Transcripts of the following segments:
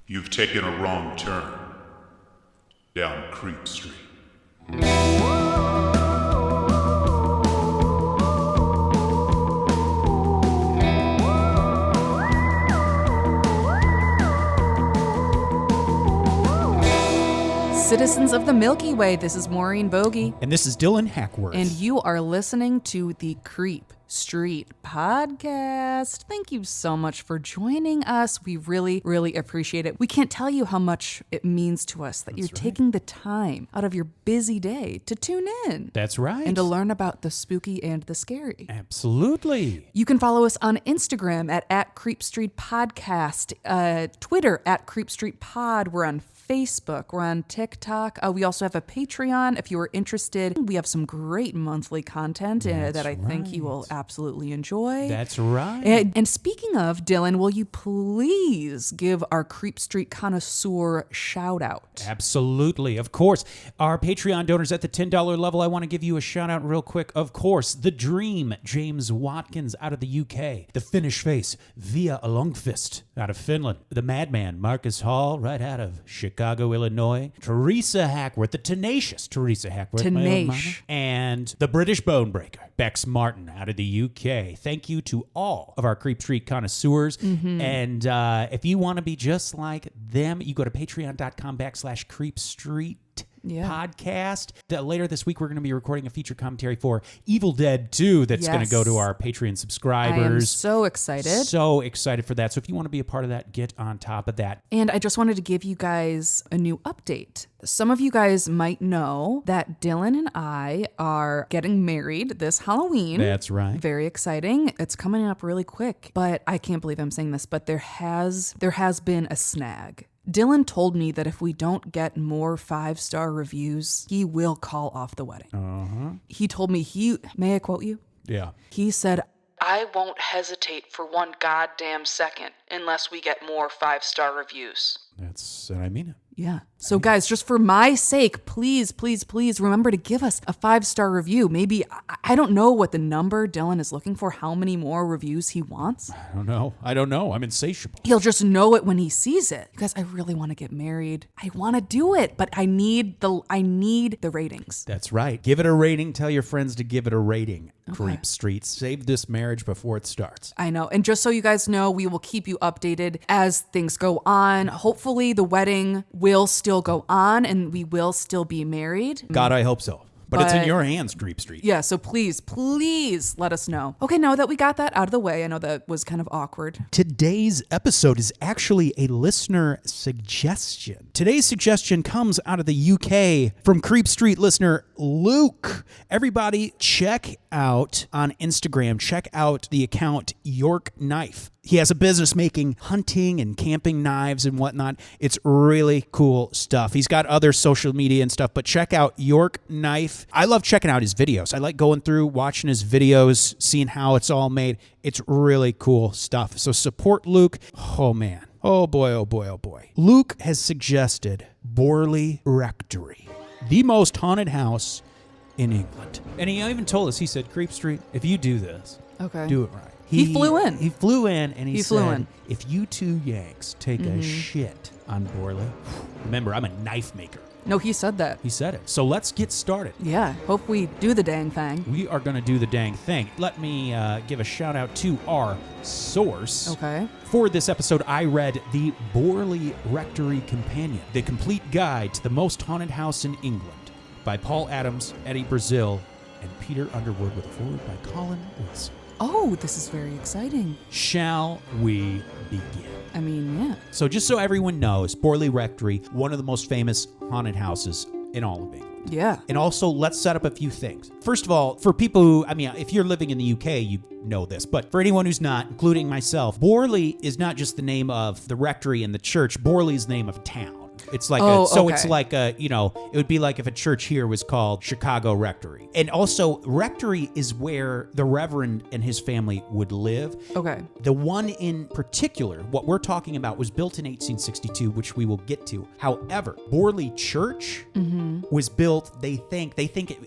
You've taken a wrong turn down Creep Street. Citizens of the Milky Way, this is Maureen Bogey. And this is Dylan Hackworth. And you are listening to the Creep Street Podcast. Thank you so much for joining us. We really, really appreciate it. We can't tell you how much it means to us that you're taking the time out of your busy day to tune in. That's right. And to learn about the spooky and the scary. Absolutely. You can follow us on Instagram at Creep Street Podcast, Twitter at Creep Street Pod. We're on Facebook. We're on TikTok. We also have a Patreon if you are interested. We have some great monthly content that I think you will absolutely enjoy. That's right. And speaking of, Dylan, will you please give our Creep Street connoisseur shout out? Absolutely. Of course. Our Patreon donors at the $10 level, I want to give you a shout out real quick. Of course, The Dream, James Watkins out of the UK. The Finnish Face, Via Longfist out of Finland. The Madman, Marcus Hall, right out of Chicago, Illinois. Teresa Hackworth, the tenacious Teresa Hackworth. Tenacious. And the British Bonebreaker, Bex Martin out of the UK. Thank you to all of our Creep Street connoisseurs. Mm-hmm. And if you want to be just like them, you go to patreon.com/creepstreet. Podcast. Later this week, we're going to be recording a feature commentary for Evil Dead 2 that's going to go to our Patreon subscribers. I am so excited. So excited for that. So if you want to be a part of that, get on top of that. And I just wanted to give you guys a new update. Some of you guys might know that Dylan and I are getting married this Halloween. That's right. Very exciting. It's coming up really quick, but I can't believe I'm saying this, but there has been a snag. Dylan told me that if we don't get more 5-star reviews, he will call off the wedding. Uh-huh. He told me may I quote you? Yeah. He said, I won't hesitate for one goddamn second unless we get more 5-star reviews. And I mean it. Yeah. So guys, just for my sake, please, please, please remember to give us a 5-star review. Maybe, I don't know what the number Dylan is looking for, how many more reviews he wants. I don't know. I'm insatiable. He'll just know it when he sees it. You guys, I really want to get married. I want to do it, but I need the ratings. That's right. Give it a rating. Tell your friends to give it a rating. Okay. Creep Street. Save this marriage before it starts. I know. And just so you guys know, we will keep you updated as things go on. Hopefully the wedding will still go on and we will still be married. God, I hope so. But it's in your hands, Creep Street. Yeah, so please let us know. Okay, now that we got that out of the way, I know that was kind of awkward. Today's episode is actually a listener suggestion. Today's suggestion comes out of the UK from Creep Street listener Luke. Everybody check out on Instagram, check out the account York Knife. He has a business making hunting and camping knives and whatnot. It's really cool stuff. He's got other social media and stuff, but check out York Knife. I love checking out his videos. I like going through, watching his videos, seeing how it's all made. It's really cool stuff. So support Luke. Oh, man. Oh, boy, oh, boy, oh, boy. Luke has suggested Borley Rectory, the most haunted house in England. And he even told us, he said, Creep Street, if you do this, do it right. He flew in. He flew in and he said, if you two Yanks take a shit on Borley, remember, I'm a knife maker. No, he said that. He said it. So let's get started. Yeah, hope we do the dang thing. We are going to do the dang thing. Let me give a shout out to our source. Okay. For this episode, I read the Borley Rectory Companion, the complete guide to the most haunted house in England by Paul Adams, Eddie Brazil, and Peter Underwood with a foreword by Colin Wilson. Oh, this is very exciting. Shall we begin? I mean, yeah. So just so everyone knows, Borley Rectory, one of the most famous haunted houses in all of England. Yeah. And also, let's set up a few things. First of all, for people who, if you're living in the UK, you know this, but for anyone who's not, including myself, Borley is not just the name of the rectory and the church. Borley's the name of town. It's like it's like a, it would be like if a church here was called Chicago Rectory. And also, Rectory is where the Reverend and his family would live. Okay. The one in particular, what we're talking about, was built in 1862, which we will get to. However, Borley Church was built, they think,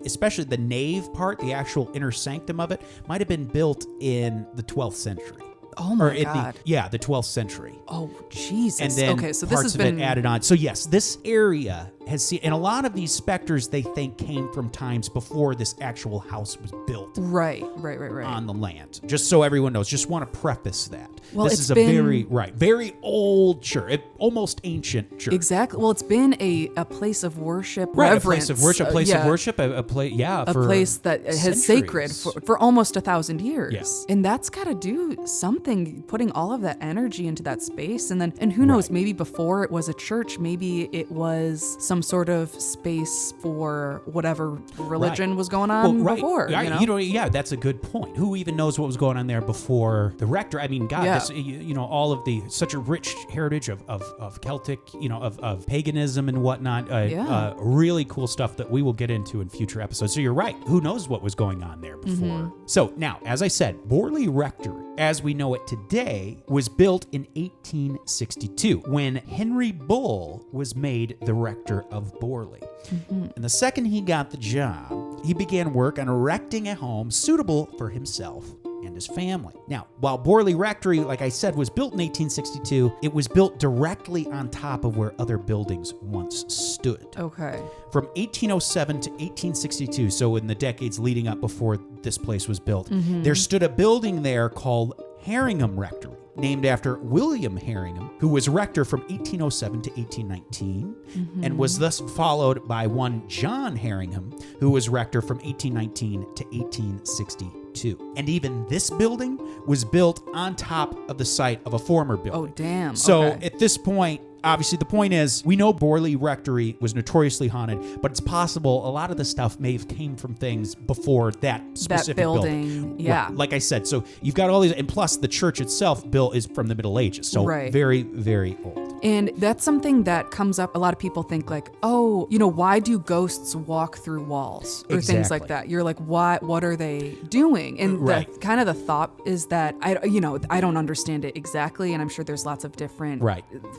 especially the nave part, the actual inner sanctum of it, might have been built in the 12th century. Oh my or in God. the 12th century. Oh, Jesus. And then okay, so this parts has been of it added on. So yes, this area has seen, and a lot of these specters they think came from times before this actual house was built right. on the land. Just so everyone knows, just want to preface that. Well, this it's is a been- very old church, almost ancient church. Exactly. Well, it's been a place of worship, Right, reverence, a place of worship, a place, a for place that has sacred centuries. for almost 1,000 years. Yeah. And that's got to do something, putting all of that energy into that space. And then, and who knows, maybe before it was a church, maybe it was some sort of space for whatever religion was going on before. Yeah, that's a good point. Who even knows what was going on there before the rector? I mean, God, this, all of the, such a rich heritage of Celtic, of paganism and whatnot. Really cool stuff that we will get into in future episodes. So you're right. Who knows what was going on there before? Mm-hmm. So now, as I said, Borley Rectory, as we know it today, was built in 1862 when Henry Bull was made the rector of Borley. Mm-hmm. And the second he got the job, he began work on erecting a home suitable for himself and his family. Now, while Borley Rectory, like I said, was built in 1862, it was built directly on top of where other buildings once stood. Okay. From 1807 to 1862, so in the decades leading up before this place was built, there stood a building there called Herringham Rectory, named after William Herringham, who was rector from 1807 to 1819, and was thus followed by one John Herringham, who was rector from 1819 to 1862. And even this building was built on top of the site of a former building. Oh, damn. So Okay. at this point, obviously the point is, we know Borley Rectory was notoriously haunted, but it's possible a lot of the stuff may have came from things before that specific building. Yeah. Right. Like I said, so you've got all these, and plus the church itself built is from the Middle Ages, so very, very old. And that's something that comes up. A lot of people think like, oh, why do ghosts walk through walls or things like that? You're like, what are they doing? And the kind of the thought is that I don't understand it exactly. And I'm sure there's lots of different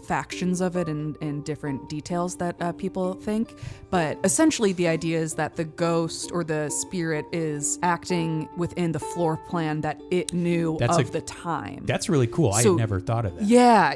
factions of it and different details that people think. But essentially the idea is that the ghost or the spirit is acting within the floor plan that it knew of the time. That's really cool. I had never thought of that. Yeah.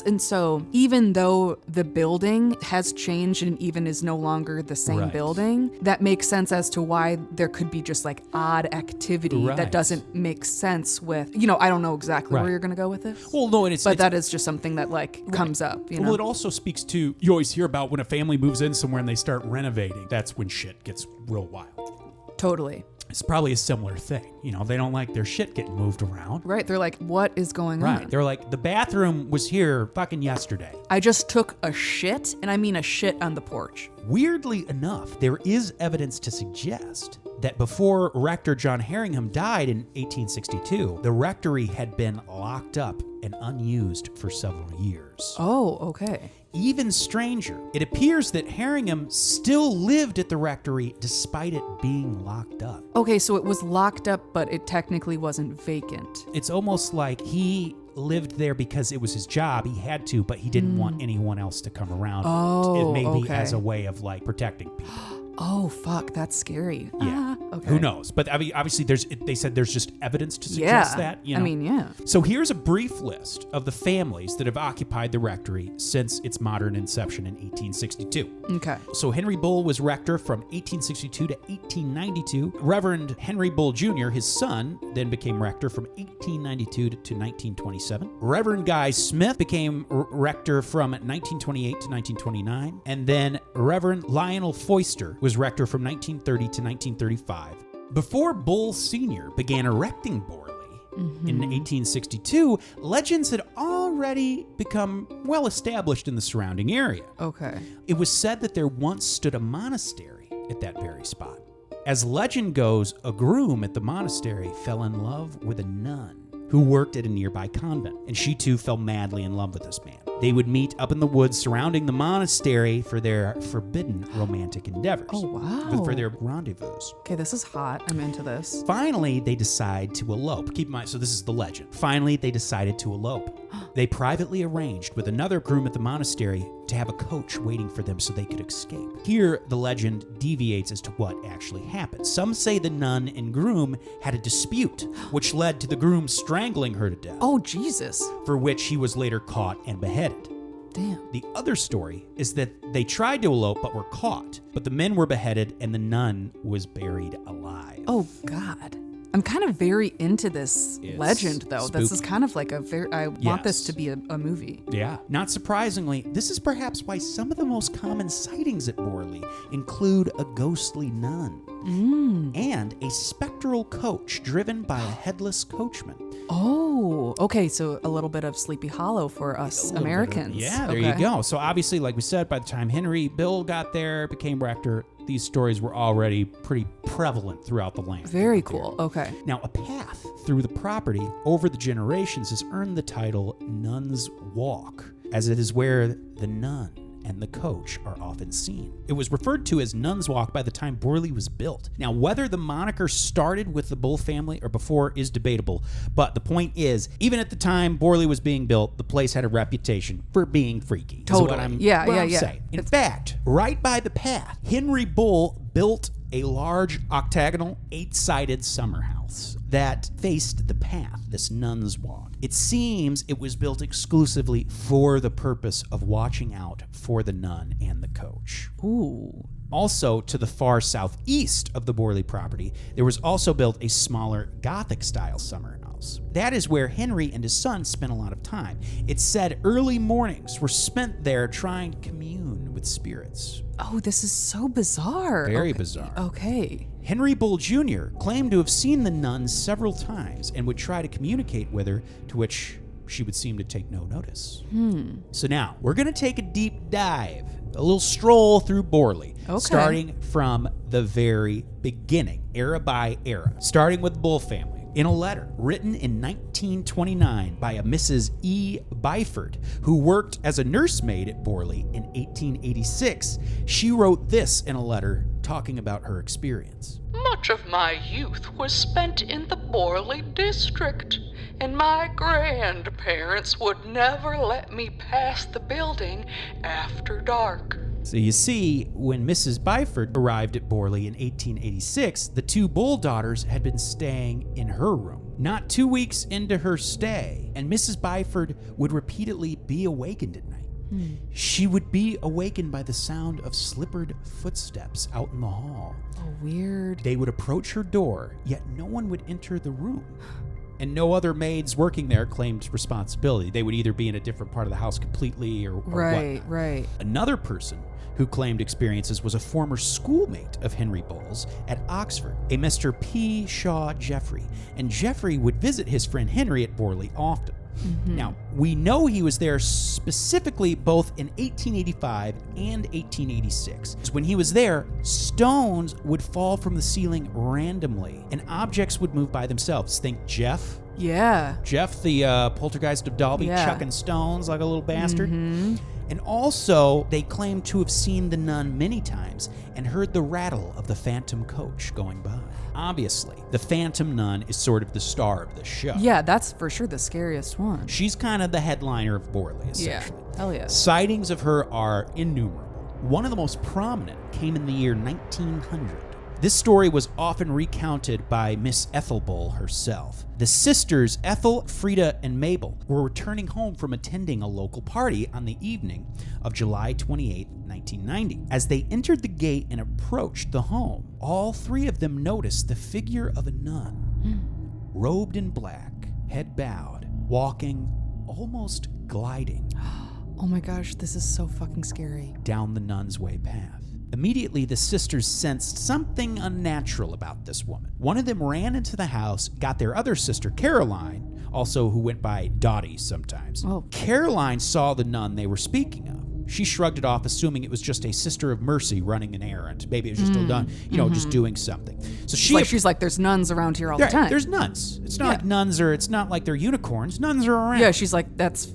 And so even though the building has changed and even is no longer the same building, that makes sense as to why there could be just like odd activity that doesn't make sense with, I don't know exactly where you're going to go with this. Well, no, but that is just something that comes up, Well, it also speaks to, you always hear about when a family moves in somewhere and they start renovating. That's when shit gets real wild. Totally. It's probably a similar thing. They don't like their shit getting moved around. Right. They're like, what is going on? They're like, the bathroom was here fucking yesterday. I just took a shit, and I mean a shit on the porch. Weirdly enough, there is evidence to suggest that before Rector John Herringham died in 1862, the rectory had been locked up and unused for several years. Oh, okay. Even stranger, it appears that Herringham still lived at the rectory despite it being locked up. Okay, so it was locked up, but it technically wasn't vacant. It's almost like he lived there because it was his job. He had to, but he didn't want anyone else to come around. Oh, maybe as a way of protecting people. Oh, fuck, that's scary. Yeah. Okay. Who knows? But I mean, obviously, they said there's just evidence to suggest that. I mean, yeah. So here's a brief list of the families that have occupied the rectory since its modern inception in 1862. Okay. So Henry Bull was rector from 1862 to 1892. Reverend Henry Bull Jr., his son, then became rector from 1892 to 1927. Reverend Guy Smith became rector from 1928 to 1929. And then Reverend Lionel Foister was rector from 1930 to 1935. Before Bull Sr. began erecting Borley in 1862, legends had already become well established in the surrounding area. Okay. It was said that there once stood a monastery at that very spot. As legend goes, a groom at the monastery fell in love with a nun who worked at a nearby convent, and she too fell madly in love with this man. They would meet up in the woods surrounding the monastery for their forbidden romantic endeavors. Oh, wow. For their rendezvous. Okay, this is hot. I'm into this. Finally, they decide to elope. Keep in mind, so this is the legend. Finally, they decided to elope. They privately arranged with another groom at the monastery to have a coach waiting for them so they could escape. Here, the legend deviates as to what actually happened. Some say the nun and groom had a dispute, which led to the groom strangling her to death, Oh, Jesus. for which he was later caught and beheaded. Damn. The other story is that they tried to elope but were caught, but the men were beheaded and the nun was buried alive. Oh, God. I'm kind of very into this It's legend, though. This is spooky. kind of like I want this Yes. to be a movie. Yeah. Not surprisingly, this is perhaps why some of the most common sightings at Borley include a ghostly nun and a spectral coach driven by a headless coachman. Oh, okay. So a little bit of Sleepy Hollow for us Americans. Yeah, there you go. So obviously, like we said, by the time Henry Bill got there, became rector, these stories were already pretty prevalent throughout the land. Very cool. Okay. Now, a path through the property over the generations has earned the title Nun's Walk, as it is where the nun and the coach are often seen. It was referred to as Nun's Walk by the time Borley was built. Now, whether the moniker started with the Bull family or before is debatable, but the point is, even at the time Borley was being built, the place had a reputation for being freaky. is Totally. what I'm Yeah. saying. In fact, right by the path, Henry Bull built a large octagonal 8-sided summer house that faced the path, this Nun's Walk. It seems it was built exclusively for the purpose of watching out for the nun and the coach. Ooh. Also, to the far southeast of the Borley property, there was also built a smaller Gothic-style summer house. That is where Henry and his son spent a lot of time. It's said early mornings were spent there trying to commune with spirits. Oh, this is so bizarre. Very Okay. bizarre. Okay. Henry Bull Jr. claimed to have seen the nun several times and would try to communicate with her, to which she would seem to take no notice. So now, we're going to take a deep dive, a little stroll through Borley, starting from the very beginning, era by era, starting with the Bull family. In a letter written in 1929 by a Mrs. E. Byford, who worked as a nursemaid at Borley in 1886, she wrote this in a letter talking about her experience. Much of my youth was spent in the Borley district, and my grandparents would never let me pass the building after dark. So you see, when Mrs. Byford arrived at Borley in 1886, the two Bull daughters had been staying in her room. Not 2 weeks into her stay, and Mrs. Byford would repeatedly be awakened at night. She would be awakened by the sound of slippered footsteps out in the hall. Oh, weird. They would approach her door, yet no one would enter the room. And no other maids working there claimed responsibility. They would either be in a different part of the house completely or Right, whatnot. right. Another person who claimed experiences was a former schoolmate of Henry Bull's at Oxford, a Mr. P. Shaw Jeffrey. And Jeffrey would visit his friend Henry at Borley often. Now, we know he was there specifically both in 1885 and 1886. When he was there, stones would fall from the ceiling randomly, and objects would move by themselves. Think Jeff. Yeah. Jeff, the poltergeist of Dalby, Yeah. chucking stones like a little bastard. And also, they claim to have seen the nun many times and heard the rattle of the phantom coach going by. Obviously, the phantom nun is sort of the star of the show. Yeah, that's for sure the scariest one. She's kind of the headliner of Borley, essentially. Yeah. Hell yeah. Sightings of her are innumerable. One of the most prominent came in the year 1900. This story was often recounted by Miss Ethel Bull herself. The sisters, Ethel, Frida, and Mabel, were returning home from attending a local party on the evening of July 28, 1990. As they entered the gate and approached the home, all three of them noticed the figure of a nun, robed in black, head bowed, walking, almost gliding, Oh my gosh, this is so fucking scary. down the Nun's Way path. Immediately, the sisters sensed something unnatural about this woman. One of them ran into the house, got their other sister, Caroline, also who went by Dottie sometimes. Oh. Caroline saw the nun they were speaking of. She shrugged it off, assuming it was just a sister of mercy running an errand. Maybe it was just a nun, just doing something. So She's like, there's nuns around here all the time. There's nuns. It's not like nuns are, it's not like they're unicorns. Nuns are around. Yeah, she's like,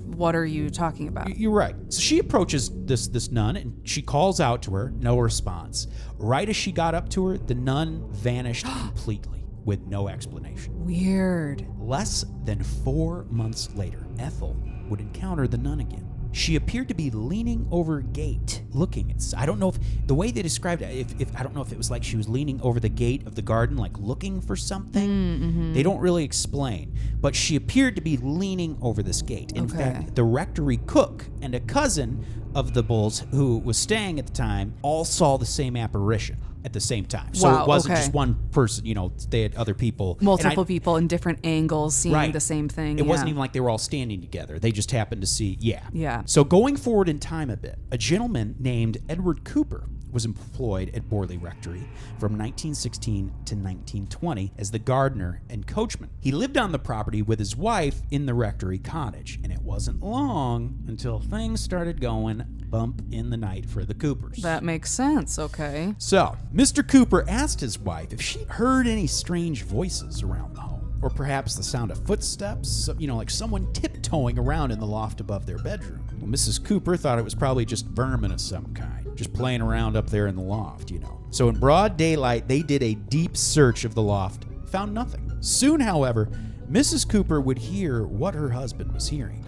what are you talking about? You're right. So she approaches this nun and she calls out to her, no response. Right as she got up to her, the nun vanished completely with no explanation. Weird. Less than 4 months later, Ethel would encounter the nun again. She appeared to be leaning over a gate, looking at. I don't know if the way they described it. If I don't know if it was like she was leaning over the gate of the garden, like looking for something. Mm-hmm. They don't really explain, but she appeared to be leaning over this gate. In fact, the rectory cook and a cousin of the Bulls who was staying at the time all saw the same apparition at the same time. So Wow, it wasn't okay. just one person, they had other people. Multiple people in different angles seeing the same thing. It wasn't even like they were all standing together. They just happened to see, Yeah. So going forward in time a bit, a gentleman named Edward Cooper was employed at Borley Rectory from 1916 to 1920 as the gardener and coachman. He lived on the property with his wife in the rectory cottage, and it wasn't long until things started going bump in the night for the Coopers. That makes sense. Okay. So, Mr. Cooper asked his wife if she heard any strange voices around the home, or perhaps the sound of footsteps, like someone tiptoeing around in the loft above their bedroom. Well, Mrs. Cooper thought it was probably just vermin of some kind, just playing around up there in the loft, So in broad daylight, they did a deep search of the loft, found nothing. Soon, however, Mrs. Cooper would hear what her husband was hearing.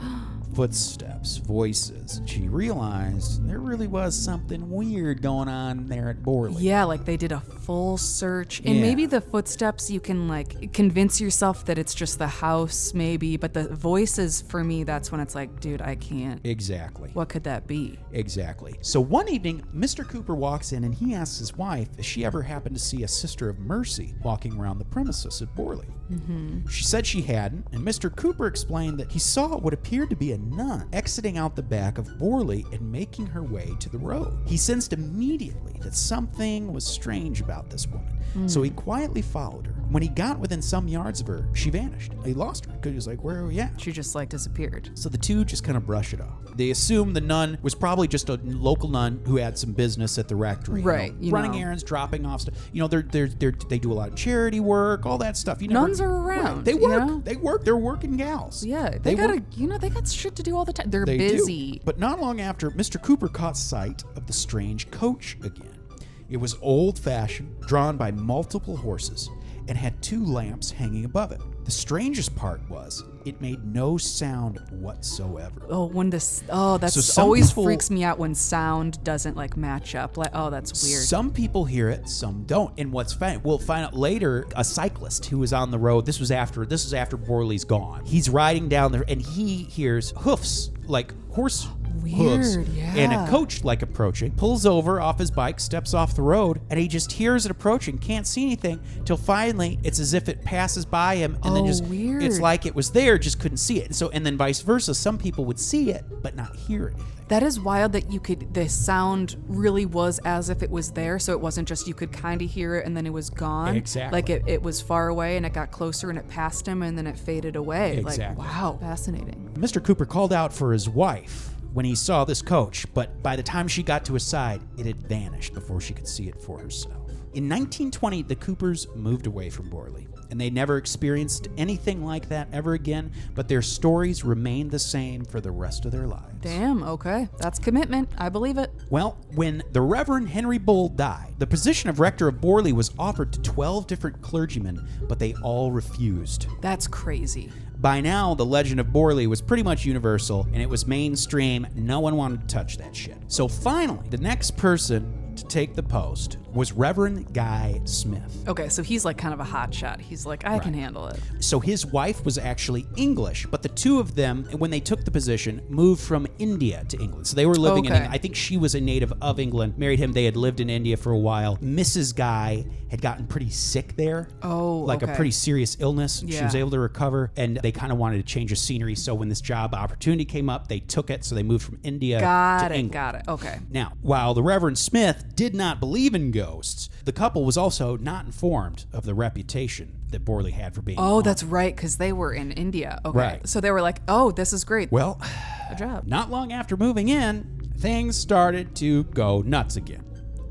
Footsteps, voices. She realized there really was something weird going on there at Borley. Yeah, like they did a full search. And Yeah. maybe the footsteps, you can like convince yourself that it's just the house, maybe. But the voices, for me, that's when it's like, dude, I can't. Exactly. What could that be? Exactly. So one evening, Mr. Cooper walks in and he asks his wife if she ever happened to see a Sister of Mercy walking around the premises at Borley. Mm-hmm. She said she hadn't, and Mr. Cooper explained that he saw what appeared to be a nun exiting out the back of Borley and making her way to the road. He sensed immediately that something was strange about this woman, so he quietly followed her. When he got within some yards of her, she vanished. He lost her because he was like, where are we at? She just like disappeared. So the two just kind of brush it off. They assume the nun was probably just a local nun who had some business at the rectory. Right, running errands, dropping off stuff. They do a lot of charity work, all that stuff. Nuns are around. Right. They work. They work. They're working gals. Yeah, they work. they got shit to do all the time. They're They busy. do. But not long after, Mr. Cooper caught sight of the strange coach again. It was old-fashioned, drawn by multiple horses, and had two lamps hanging above it. The strangest part was it made no sound whatsoever. That's So some always people- freaks me out when sound doesn't like match up. Like, that's weird. Some people hear it, some don't. And what's funny, we'll find out later, a cyclist who was on the road, this was after Borley's gone. He's riding down there and he hears hoofs, like horse hooves, yeah. and a coach like approaching, pulls over off his bike, steps off the road, and he just hears it approaching, can't see anything, till finally it's as if it passes by him, and then just weird. it's like it was there, just couldn't see it. And then vice versa, some people would see it but not hear anything. That is wild that the sound really was as if it was there, so it wasn't just you could kind of hear it and then it was gone. Exactly. Like it was far away and it got closer and it passed him and then it faded away. Exactly. Like, wow, fascinating. Mr. Cooper called out for his wife when he saw this coach, but by the time she got to his side, it had vanished before she could see it for herself. In 1920, the Coopers moved away from Borley, and they never experienced anything like that ever again, but their stories remained the same for the rest of their lives. Damn, okay. That's commitment. I believe it. Well, when the Reverend Henry Bull died, the position of rector of Borley was offered to 12 different clergymen, but they all refused. That's crazy. By now, the legend of Borley was pretty much universal, and it was mainstream. No one wanted to touch that shit. So finally, the next person to take the post was Reverend Guy Smith. Okay, so he's like kind of a hot shot. He's like, I can handle it. So his wife was actually English, but the two of them, when they took the position, moved from India to England. So they were living in Okay. England. I think she was a native of England, married him. They had lived in India for a while. Mrs. Guy had gotten pretty sick there. Oh, like okay. a pretty serious illness. She Yeah. was able to recover, and they kind of wanted to change the scenery. So when this job opportunity came up, they took it. So they moved from India to England. Got it. Okay. Now, while the Reverend Smith did not believe in ghosts, the couple was also not informed of the reputation that Borley had for being Oh, haunted. that's right, because they were in India. Okay. Right. So they were like, oh, this is great. Well, Good job. not long after moving in, things started to go nuts again.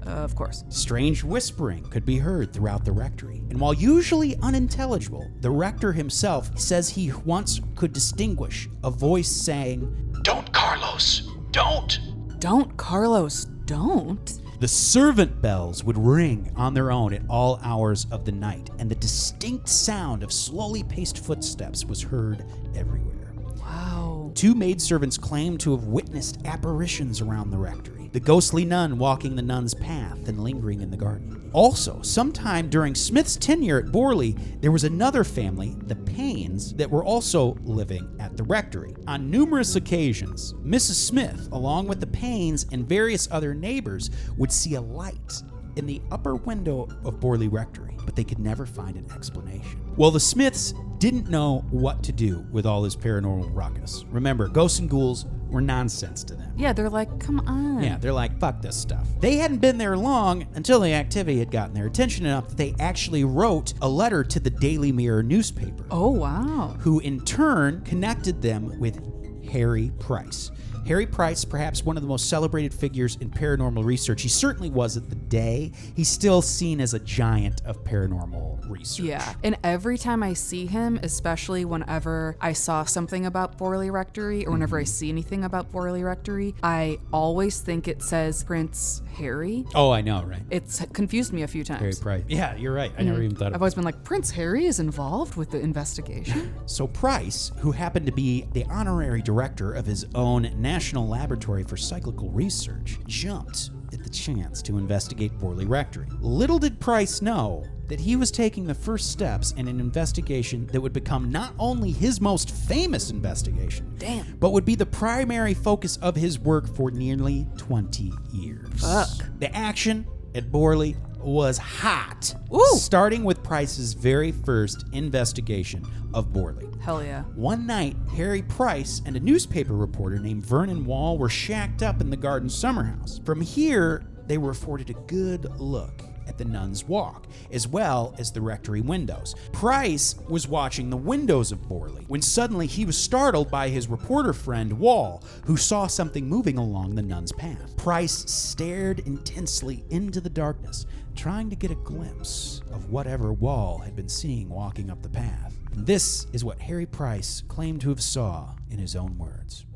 Of course. Strange whispering could be heard throughout the rectory. And while usually unintelligible, the rector himself says he once could distinguish a voice saying, "Don't, Carlos, don't!" Don't, Carlos, don't. The servant bells would ring on their own at all hours of the night, and the distinct sound of slowly paced footsteps was heard everywhere. Wow. 2 maidservants claimed to have witnessed apparitions around the rectory. The ghostly nun walking the nun's path and lingering in the garden. Also, sometime during Smith's tenure at Borley, there was another family, the Paynes, that were also living at the rectory. On numerous occasions, Mrs. Smith, along with the Paynes and various other neighbors, would see a light in the upper window of Borley Rectory, but they could never find an explanation. Well, the Smiths didn't know what to do with all this paranormal ruckus. Remember, ghosts and ghouls were nonsense to them. Yeah, they're like, come on. Yeah, they're like, fuck this stuff. They hadn't been there long until the activity had gotten their attention enough that they actually wrote a letter to the Daily Mirror newspaper. Oh, wow. Who in turn connected them with Harry Price. Harry Price, perhaps one of the most celebrated figures in paranormal research. He certainly was at the day. He's still seen as a giant of paranormal research. Yeah, and every time I see him, especially whenever I saw something about Borley Rectory or whenever I see anything about Borley Rectory, I always think it says Prince Harry. Oh, I know, right? It's confused me a few times. Harry Price. Yeah, you're right. I never even thought of it. I've always been like, Prince Harry is involved with the investigation? So Price, who happened to be the honorary director of his own National Laboratory for Cyclical Research, jumped at the chance to investigate Borley Rectory. Little did Price know that he was taking the first steps in an investigation that would become not only his most famous investigation, but would be the primary focus of his work for nearly 20 years. Fuck. The action at Borley was hot, Ooh. starting with Price's very first investigation of Borley. Hell yeah. One night, Harry Price and a newspaper reporter named Vernon Wall were shacked up in the garden summer house. From here, they were afforded a good look at the Nun's Walk, as well as the rectory windows. Price was watching the windows of Borley when suddenly he was startled by his reporter friend Wall, who saw something moving along the nun's path. Price stared intensely into the darkness, trying to get a glimpse of whatever Wall had been seeing walking up the path. And this is what Harry Price claimed to have saw in his own words.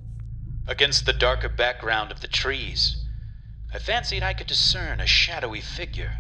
Against the darker background of the trees, I fancied I could discern a shadowy figure,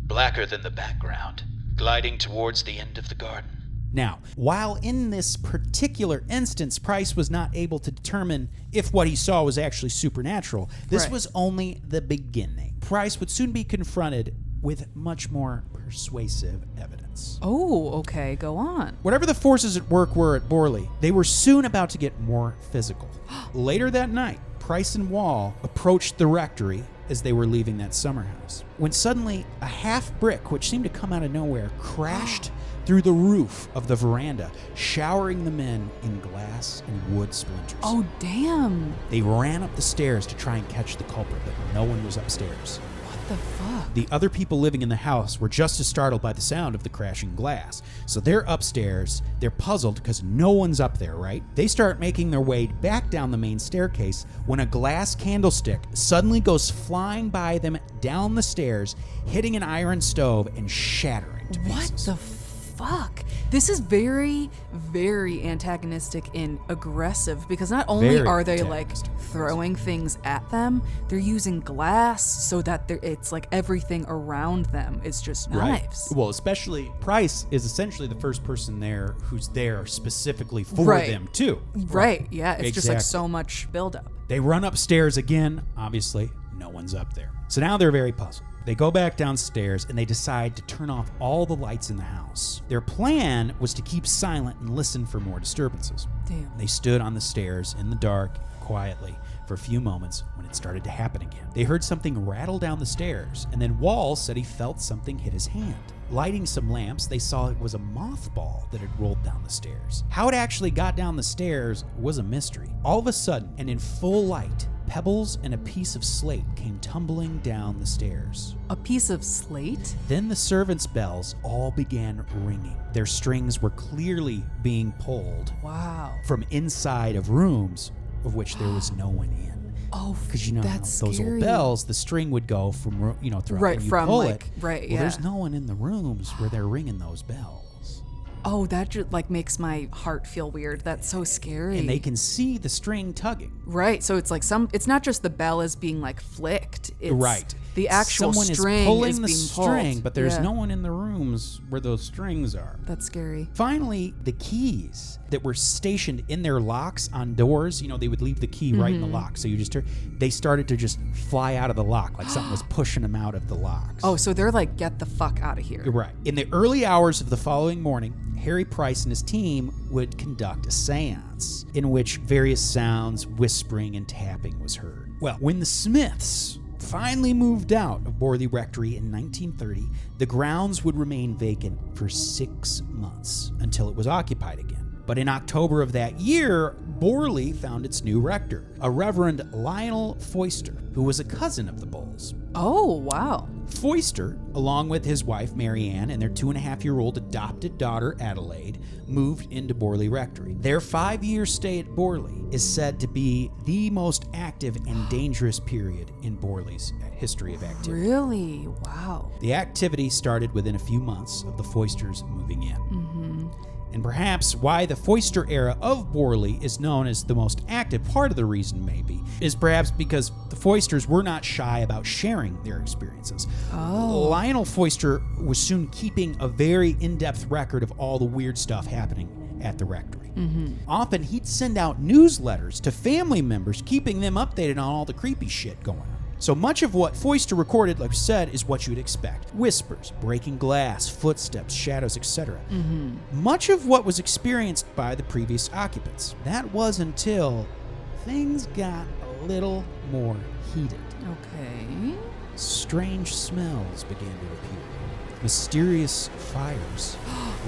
blacker than the background, gliding towards the end of the garden. Now, while in this particular instance, Price was not able to determine if what he saw was actually supernatural, this was only the beginning. Price would soon be confronted with much more persuasive evidence. Oh, okay, go on. Whatever the forces at work were at Borley, they were soon about to get more physical. Later that night, Price and Wall approached the rectory as they were leaving that summer house, when suddenly a half brick, which seemed to come out of nowhere, crashed through the roof of the veranda, showering the men in glass and wood splinters. Oh, damn. They ran up the stairs to try and catch the culprit, but no one was upstairs. What the fuck? The other people living in the house were just as startled by the sound of the crashing glass. So they're upstairs, they're puzzled because no one's up there, right? They start making their way back down the main staircase when a glass candlestick suddenly goes flying by them down the stairs, hitting an iron stove and shattering to What pieces. the fuck? This is very, very antagonistic and aggressive because not only Very are they like antagonistic. throwing things at them, they're using glass so that it's like everything around them is just knives. Well, especially Price is essentially the first person there who's there specifically for Right. them, too. Right, yeah. It's just like Exactly. so much buildup. They run upstairs again. Obviously, no one's up there. So now they're very puzzled. They go back downstairs and they decide to turn off all the lights in the house. Their plan was to keep silent and listen for more disturbances. Damn. They stood on the stairs in the dark, quietly, for a few moments when it started to happen again. They heard something rattle down the stairs, and then Wall said he felt something hit his hand. Lighting some lamps, they saw it was a mothball that had rolled down the stairs. How it actually got down the stairs was a mystery. All of a sudden, and in full light, pebbles and a piece of slate came tumbling down the stairs. A piece of slate? Then the servants' bells all began ringing. Their strings were clearly being pulled Wow. from inside of rooms of which there was no one in. Oh, Because how that's those scary. old bells, the string would go from throughout, Right, and you from, pull like, it. right, Well, yeah. there's no one in the rooms where they're ringing those bells. Oh, that just like makes my heart feel weird. That's so scary. And they can see the string tugging. Right. So it's like it's not just the bell is being like flicked. It's Right. The actual Someone string is pulling is the being string, pulled. but there's Yeah. no one in the rooms where those strings are. That's scary. Finally, the keys that were stationed in their locks on doors, they would leave the key right in the lock. So they started to just fly out of the lock, like something was pushing them out of the locks. Oh, so they're like, get the fuck out of here. Right. In the early hours of the following morning, Harry Price and his team would conduct a seance in which various sounds, whispering, and tapping was heard. Well, when the Smiths finally moved out of Borley Rectory in 1930, the grounds would remain vacant for 6 months until it was occupied again. But in October of that year, Borley found its new rector, a Reverend Lionel Foister, who was a cousin of the Bulls. Oh, wow. Foister, along with his wife Mary Ann and their 2.5-year-old adopted daughter Adelaide, moved into Borley Rectory. Their 5-year stay at Borley is said to be the most active and dangerous period in Borley's history of activity. Really? Wow. The activity started within a few months of the Foisters moving in. And perhaps why the Foister era of Borley is known as the most active, part of the reason maybe, is perhaps because the Foisters were not shy about sharing their experiences. Lionel Foister was soon keeping a very in-depth record of all the weird stuff happening at the rectory. Often he'd send out newsletters to family members, keeping them updated on all the creepy shit going on. So much of what Foister recorded, like we said, is what you'd expect. Whispers, breaking glass, footsteps, shadows, etc. Much of what was experienced by the previous occupants. That was until things got a little more heated. Okay. Strange smells began to appear. Mysterious fires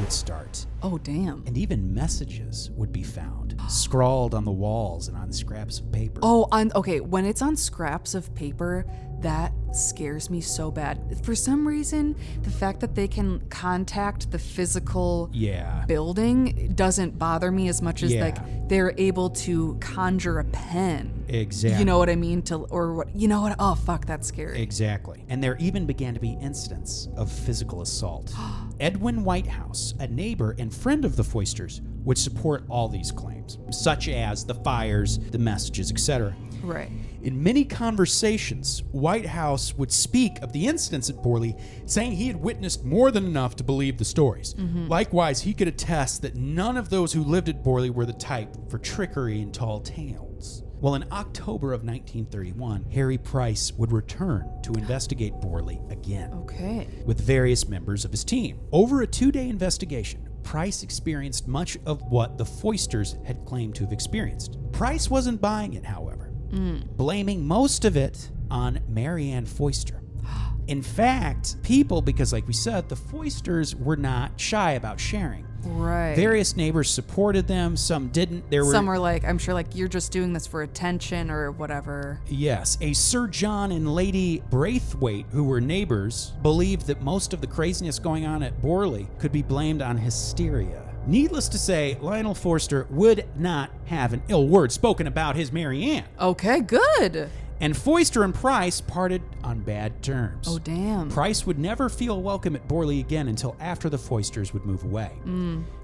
would start. Oh, damn. And even messages would be found, scrawled on the walls and on scraps of paper. Oh, okay. When it's on scraps of paper, that scares me so bad. For some reason, the fact that they can contact the physical building doesn't bother me as much as like they're able to conjure a pen. Exactly. You know what I mean? Oh, fuck, that's scary. Exactly. And there even began to be incidents of physical assault. Edwin Whitehouse, a neighbor and friend of the Foisters, would support all these claims, such as the fires, the messages, etc. Right. In many conversations, Whitehouse would speak of the incidents at Borley, saying he had witnessed more than enough to believe the stories. Likewise, he could attest that none of those who lived at Borley were the type for trickery and tall tales. Well, in October of 1931, Harry Price would return to investigate Borley again. Okay. With various members of his team. Over a 2-day investigation, Price experienced much of what the Foisters had claimed to have experienced. Price wasn't buying it, however, blaming most of it on Mary Ann Foister. In fact, because like we said, the Foisters were not shy about sharing. Right. Various neighbors supported them, some didn't. Some were like, I'm sure, like, you're just doing this for attention or whatever. Yes. A Sir John and Lady Braithwaite, who were neighbors, believed that most of the craziness going on at Borley could be blamed on hysteria. Needless to say, Lionel Foister would not have an ill word spoken about his Mary Ann. Okay, good. And Foister and Price parted on bad terms. Oh, damn. Price would never feel welcome at Borley again until after the Foisters would move away.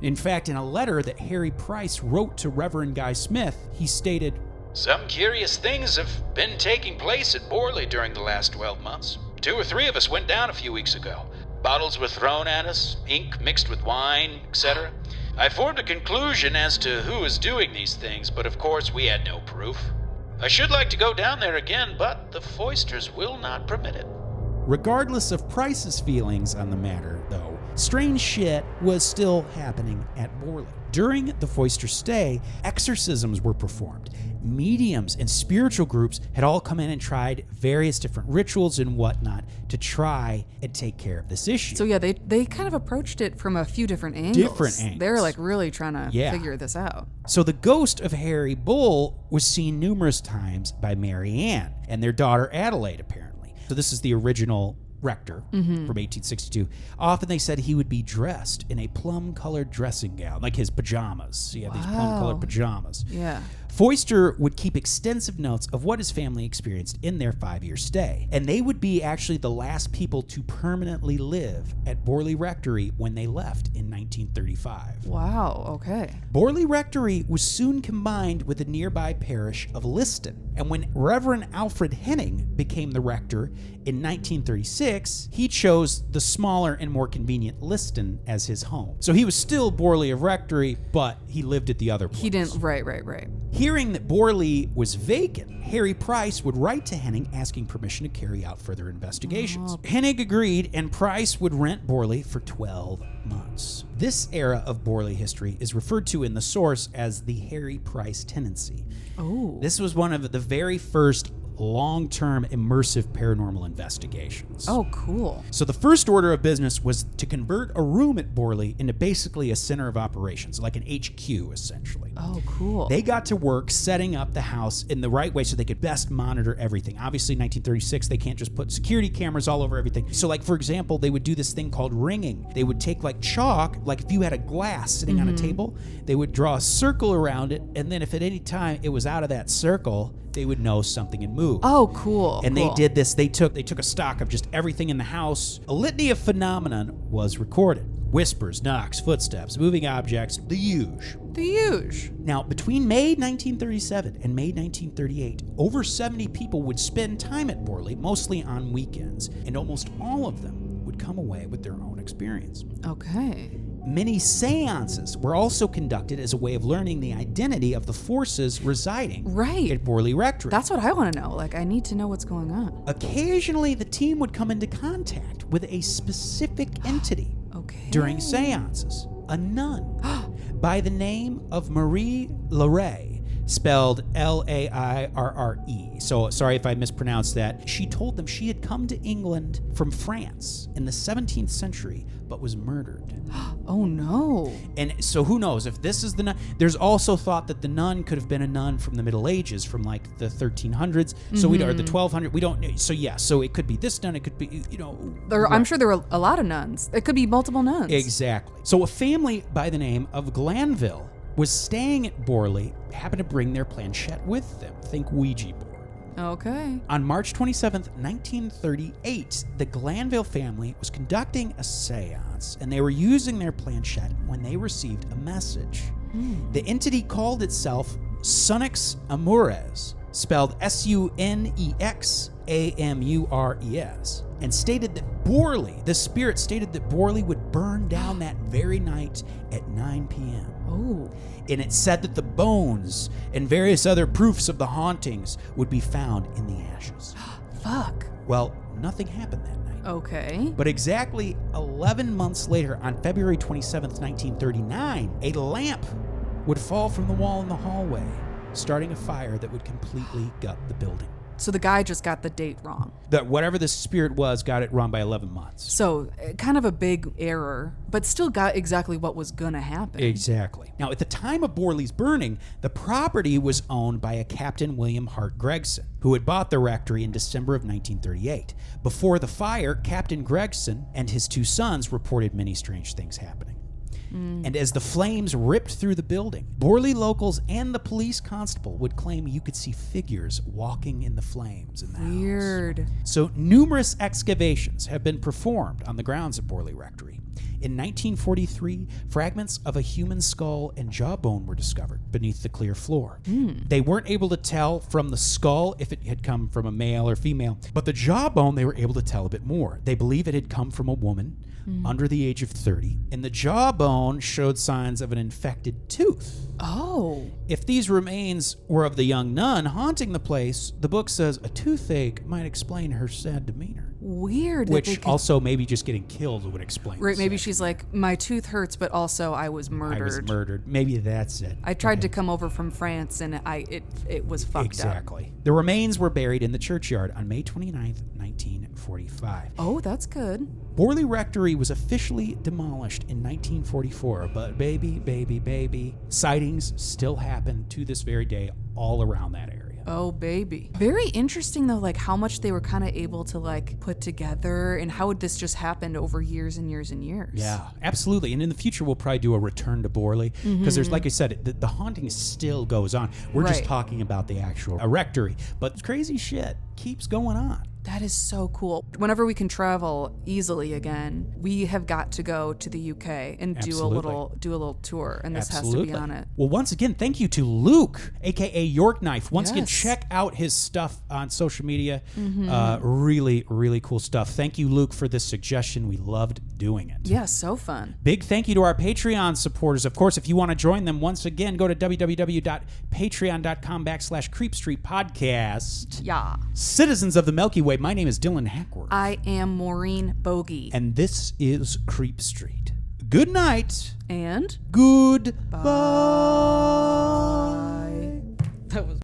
In fact, in a letter that Harry Price wrote to Reverend Guy Smith, he stated, "Some curious things have been taking place at Borley during the last 12 months. 2 or 3 of us went down a few weeks ago. Bottles were thrown at us, ink mixed with wine, etc. I formed a conclusion as to who was doing these things, but of course we had no proof. I should like to go down there again, but the Foisters will not permit it." Regardless of Price's feelings on the matter, though, strange shit was still happening at Borley. During the Foister stay, exorcisms were performed. Mediums and spiritual groups had all come in and tried various different rituals and whatnot to try and take care of this issue. So yeah, they kind of approached it from a few different angles. They're like really trying to figure this out. So the ghost of Harry Bull was seen numerous times by Mary Ann and their daughter Adelaide, apparently. So this is the original rector from 1862. Often they said he would be dressed in a plum-colored dressing gown, like his pajamas. He had these plum-colored pajamas. Yeah. Foister would keep extensive notes of what his family experienced in their 5-year stay, and they would be actually the last people to permanently live at Borley Rectory when they left in 1935. Wow, okay. Borley Rectory was soon combined with the nearby parish of Liston, and when Reverend Alfred Henning became the rector in 1936, he chose the smaller and more convenient Liston as his home. So he was still Borley of Rectory, but he lived at the other place. He didn't, right. Hearing that Borley was vacant, Harry Price would write to Henning asking permission to carry out further investigations. Henning agreed, and Price would rent Borley for 12 months. This era of Borley history is referred to in the source as the Harry Price tenancy. Oh. This was one of the very first long-term immersive paranormal investigations. Oh, cool. So the first order of business was to convert a room at Borley into basically a center of operations, like an HQ, essentially. Oh, cool. They got to work setting up the house in the right way so they could best monitor everything. Obviously, 1936, they can't just put security cameras all over everything. So, like, for example, they would do this thing called ringing. They would take, like, chalk, like if you had a glass sitting on a table, they would draw a circle around it, and then if at any time it was out of that circle, they would know something had moved. Oh, cool. And they did this. They took a stock of just everything in the house. A litany of phenomenon was recorded. Whispers, knocks, footsteps, moving objects, the huge. Now, between May 1937 and May 1938, over 70 people would spend time at Borley, mostly on weekends, and almost all of them would come away with their own experience. Okay. Many seances were also conducted as a way of learning the identity of the forces residing at Borley Rectory. That's what I want to know. Like, I need to know what's going on. Occasionally, the team would come into contact with a specific entity during seances, a nun by the name of Marie Lairre, spelled Lairre. So sorry if I mispronounced that. She told them she had come to England from France in the 17th century, but was murdered. Oh no. And so who knows if this is the nun. There's also thought that the nun could have been a nun from the Middle Ages, from like the 1300s, so or the 1200s. We don't know. So yeah, so it could be this nun, it could be, I'm sure there were a lot of nuns. It could be multiple nuns. Exactly. So a family by the name of Glanville was staying at Borley, happened to bring their planchette with them. Think Ouija board. Okay. On March 27th, 1938, the Glanville family was conducting a seance, and they were using their planchette when they received a message. The entity called itself Sunix Amures, spelled Sunexamures, and stated that the spirit stated that Borley would burn down that very night at 9 p.m. Oh. And it said that the bones and various other proofs of the hauntings would be found in the ashes. Fuck. Well, nothing happened that night. Okay. But exactly 11 months later, on February 27th, 1939, a lamp would fall from the wall in the hallway, starting a fire that would completely gut the building. So the guy just got the date wrong. That whatever the spirit was got it wrong by 11 months. So kind of a big error, but still got exactly what was going to happen. Exactly. Now, at the time of Borley's burning, the property was owned by a Captain William Hart Gregson, who had bought the rectory in December of 1938. Before the fire, Captain Gregson and his 2 sons reported many strange things happening. And as the flames ripped through the building, Borley locals and the police constable would claim you could see figures walking in the flames in the house. Weird. So numerous excavations have been performed on the grounds of Borley Rectory. In 1943, fragments of a human skull and jawbone were discovered beneath the clear floor. They weren't able to tell from the skull if it had come from a male or female, but the jawbone they were able to tell a bit more. They believe it had come from a woman under the age of 30, and the jawbone showed signs of an infected tooth. Oh. If these remains were of the young nun haunting the place, the book says a toothache might explain her sad demeanor. Weird. Which also maybe just getting killed would explain. Right, maybe she's like, my tooth hurts, but also I was murdered. I was murdered. Maybe that's it. I tried to come over from France, and it was fucked up. Exactly. The remains were buried in the churchyard on May 29th, 1945. Oh, that's good. Borley Rectory was officially demolished in 1944, but baby, sightings still happen to this very day all around that area. Oh, baby. Very interesting, though, like how much they were kind of able to like put together and how this just happened over years and years and years. Yeah, absolutely. And in the future, we'll probably do a return to Borley because there's, like I said, the haunting still goes on. We're just Right. talking about the actual rectory, but crazy shit keeps going on. That is so cool. Whenever we can travel easily again, we have got to go to the UK and do a little tour, and this has to be on it. Well, once again, thank you to Luke, aka York Knife. Once again, Yes. check out his stuff on social media. Really, really cool stuff. Thank you, Luke, for this suggestion. We loved doing it. Yeah, so fun. Big thank you to our Patreon supporters. Of course, if you want to join them, once again, go to www.patreon.com/creepstreetpodcast. Yeah. Citizens of the Milky Way, my name is Dylan Hackworth. I am Maureen Bogey. And this is Creep Street. Good night. And Goodbye. that was